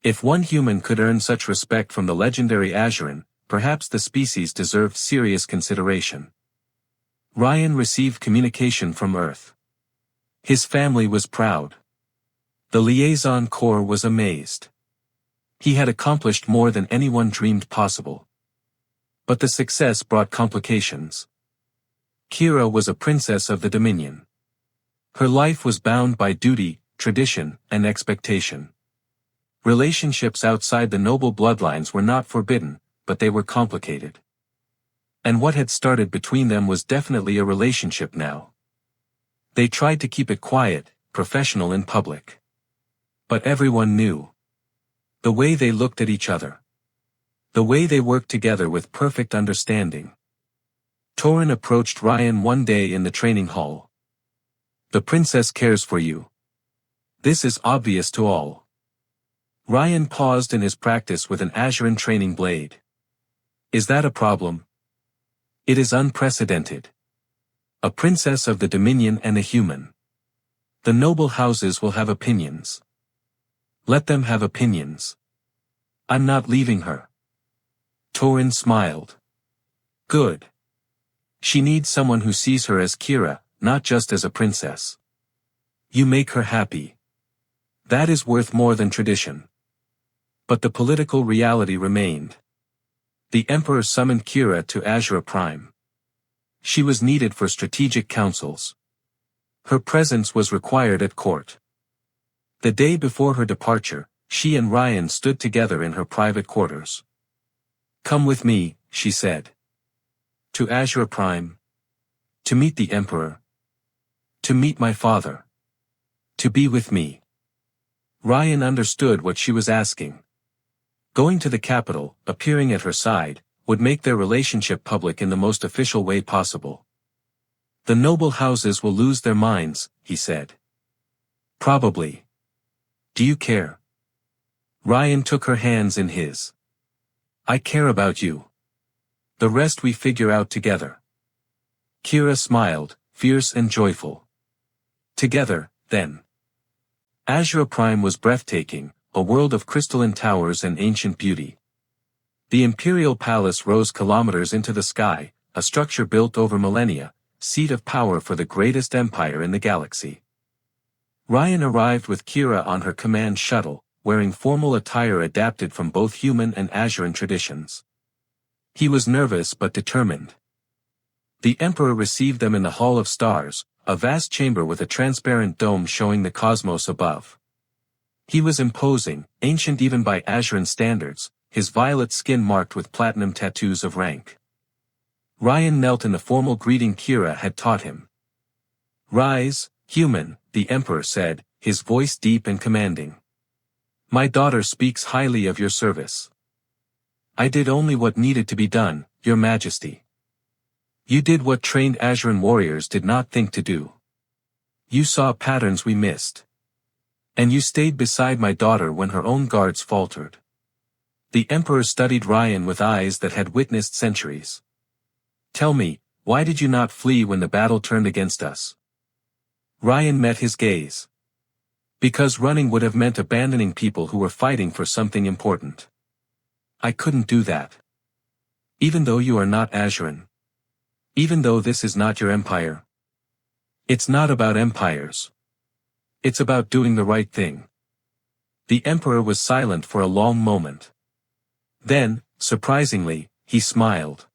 If one human could earn such respect from the legendary Azuran, perhaps the species deserved serious consideration. Ryan received communication from Earth. His family was proud. The liaison corps was amazed. He had accomplished more than anyone dreamed possible. But the success brought complications. Kira was a princess of the Dominion. Her life was bound by duty, tradition, and expectation. Relationships outside the noble bloodlines were not forbidden, but they were complicated. And what had started between them was definitely a relationship now. They tried to keep it quiet, professional in public. But everyone knew. The way they looked at each other. The way they worked together with perfect understanding. Torin approached Ryan one day in the training hall. The princess cares for you. This is obvious to all. Ryan paused in his practice with an Azuran training blade. Is that a problem? It is unprecedented. A princess of the Dominion and a human. The noble houses will have opinions. Let them have opinions. I'm not leaving her. Torin smiled. Good. She needs someone who sees her as Kira, not just as a princess. You make her happy. That is worth more than tradition. But the political reality remained. The Emperor summoned Kira to HFY Prime. She was needed for strategic councils. Her presence was required at court. The day before her departure, she and Ryan stood together in her private quarters. Come with me, she said. To HFY Prime. To meet the Emperor. To meet my father. To be with me. Ryan understood what she was asking. Going to the capital, appearing at her side, would make their relationship public in the most official way possible. The noble houses will lose their minds, he said. Probably. Do you care? Ryan took her hands in his. I care about you. The rest we figure out together. Kira smiled, fierce and joyful. Together, then. Azure Prime was breathtaking, a world of crystalline towers and ancient beauty. The Imperial Palace rose kilometers into the sky, a structure built over millennia, seat of power for the greatest empire in the galaxy. Ryan arrived with Kira on her command shuttle, wearing formal attire adapted from both human and Azuran traditions. He was nervous but determined. The Emperor received them in the Hall of Stars, a vast chamber with a transparent dome showing the cosmos above. He was imposing, ancient even by Azuran standards, his violet skin marked with platinum tattoos of rank. Ryan knelt in the formal greeting Kira had taught him. Rise, human, the Emperor said, his voice deep and commanding. My daughter speaks highly of your service. I did only what needed to be done, Your Majesty. You did what trained Azuran warriors did not think to do. You saw patterns we missed. And you stayed beside my daughter when her own guards faltered. The Emperor studied Ryan with eyes that had witnessed centuries. Tell me, why did you not flee when the battle turned against us? Ryan met his gaze. Because running would have meant abandoning people who were fighting for something important. I couldn't do that. Even though you are not Azuran. Even though this is not your empire. It's not about empires. It's about doing the right thing. The Emperor was silent for a long moment. Then, surprisingly, he smiled.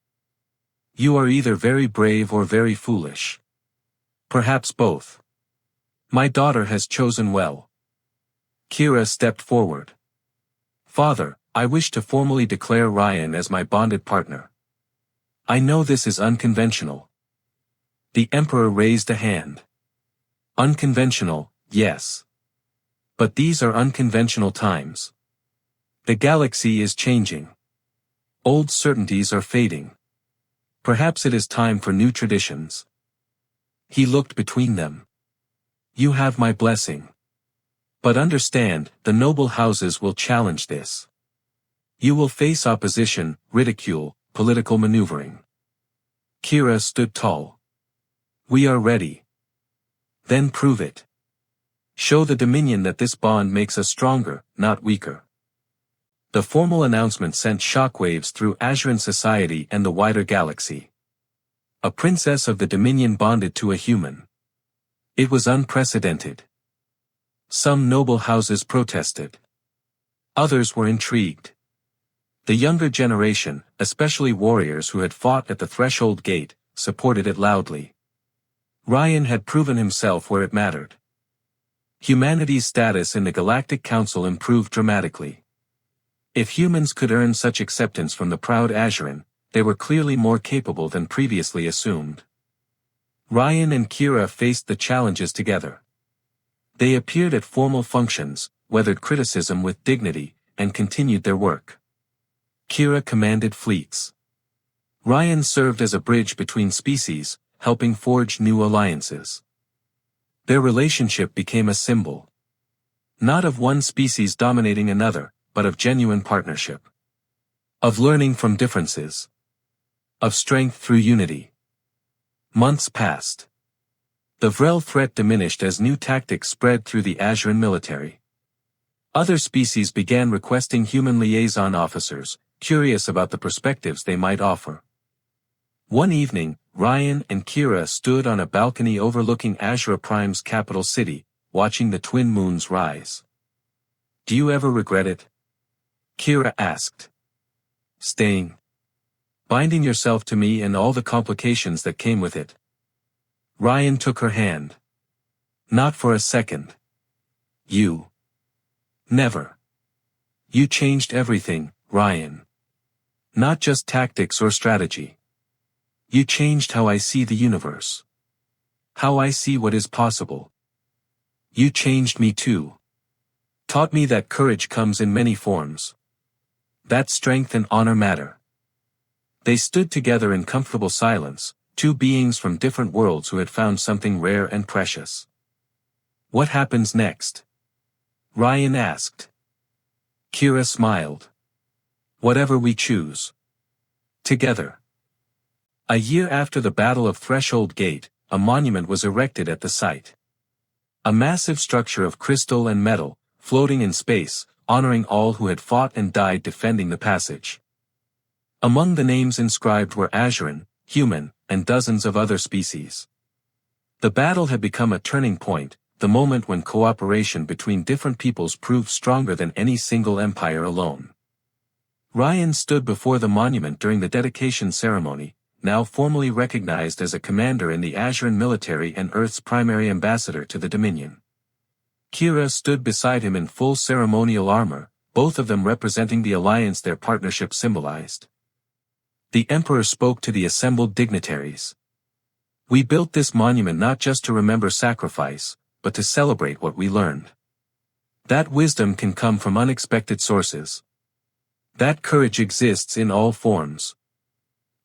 You are either very brave or very foolish. Perhaps both. My daughter has chosen well. Kira stepped forward. Father, I wish to formally declare Ryan as my bonded partner. I know this is unconventional. The Emperor raised a hand. Unconventional, yes. But these are unconventional times. The galaxy is changing. Old certainties are fading. Perhaps it is time for new traditions. He looked between them. You have my blessing. But understand, the noble houses will challenge this. You will face opposition, ridicule, political maneuvering. Kira stood tall. We are ready. Then prove it. Show the Dominion that this bond makes us stronger, not weaker. The formal announcement sent shockwaves through Azuran society and the wider galaxy. A princess of the Dominion bonded to a human. It was unprecedented. Some noble houses protested. Others were intrigued. The younger generation, especially warriors who had fought at the threshold gate, supported it loudly. Ryan had proven himself where it mattered. Humanity's status in the Galactic Council improved dramatically. If humans could earn such acceptance from the proud Azuran, they were clearly more capable than previously assumed. Ryan and Kira faced the challenges together. They appeared at formal functions, weathered criticism with dignity, and continued their work. Kira commanded fleets. Ryan served as a bridge between species, helping forge new alliances. Their relationship became a symbol. Not of one species dominating another, but of genuine partnership. Of learning from differences. Of strength through unity. Months passed. The Vrel threat diminished as new tactics spread through the Azuran military. Other species began requesting human liaison officers, curious about the perspectives they might offer. One evening, Ryan and Kira stood on a balcony overlooking Azure Prime's capital city, watching the twin moons rise. Do you ever regret it? Kira asked. Staying. Binding yourself to me and all the complications that came with it. Ryan took her hand. Not for a second. You. Never. You changed everything, Ryan. Not just tactics or strategy. You changed how I see the universe. How I see what is possible. You changed me too. Taught me that courage comes in many forms. That strength and honor matter. They stood together in comfortable silence, two beings from different worlds who had found something rare and precious. "What happens next?" Ryan asked. Kira smiled. "Whatever we choose. Together." A year after the Battle of Threshold Gate, a monument was erected at the site. A massive structure of crystal and metal, floating in space, honoring all who had fought and died defending the passage. Among the names inscribed were Azuran, human, and dozens of other species. The battle had become a turning point, the moment when cooperation between different peoples proved stronger than any single empire alone. Ryan stood before the monument during the dedication ceremony, now formally recognized as a commander in the Azuran military and Earth's primary ambassador to the Dominion. Kira stood beside him in full ceremonial armor, both of them representing the alliance their partnership symbolized. The Emperor spoke to the assembled dignitaries. "We built this monument not just to remember sacrifice, but to celebrate what we learned. That wisdom can come from unexpected sources. That courage exists in all forms.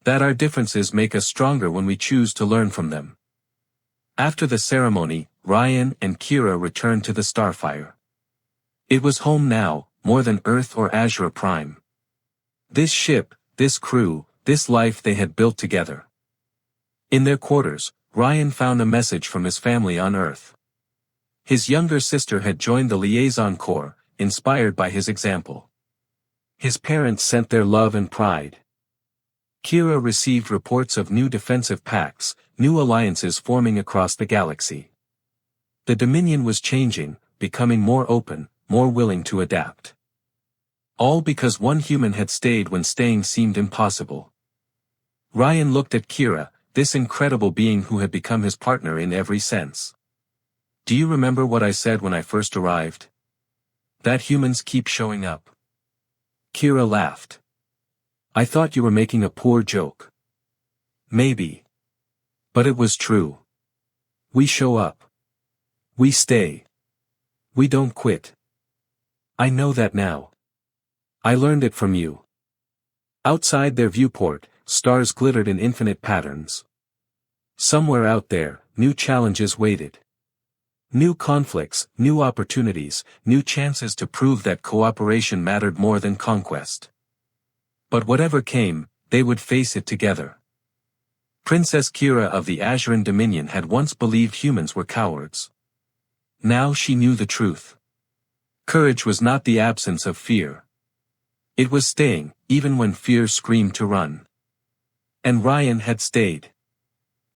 That our differences make us stronger when we choose to learn from them." After the ceremony, Ryan and Kira returned to the Starfire. It was home now, more than Earth or Azure Prime. This ship, this crew, this life they had built together. In their quarters, Ryan found a message from his family on Earth. His younger sister had joined the Liaison Corps, inspired by his example. His parents sent their love and pride. Kira received reports of new defensive pacts, new alliances forming across the galaxy. The Dominion was changing, becoming more open, more willing to adapt. All because one human had stayed when staying seemed impossible. Ryan looked at Kira, this incredible being who had become his partner in every sense. "Do you remember what I said when I first arrived? That humans keep showing up." Kira laughed. "I thought you were making a poor joke." "Maybe. But it was true. We show up. We stay. We don't quit. I know that now. I learned it from you." Outside their viewport, stars glittered in infinite patterns. Somewhere out there, new challenges waited. New conflicts, new opportunities, new chances to prove that cooperation mattered more than conquest. But whatever came, they would face it together. Princess Kira of the Azuran Dominion had once believed humans were cowards. Now she knew the truth. Courage was not the absence of fear. It was staying, even when fear screamed to run. And Ryan had stayed.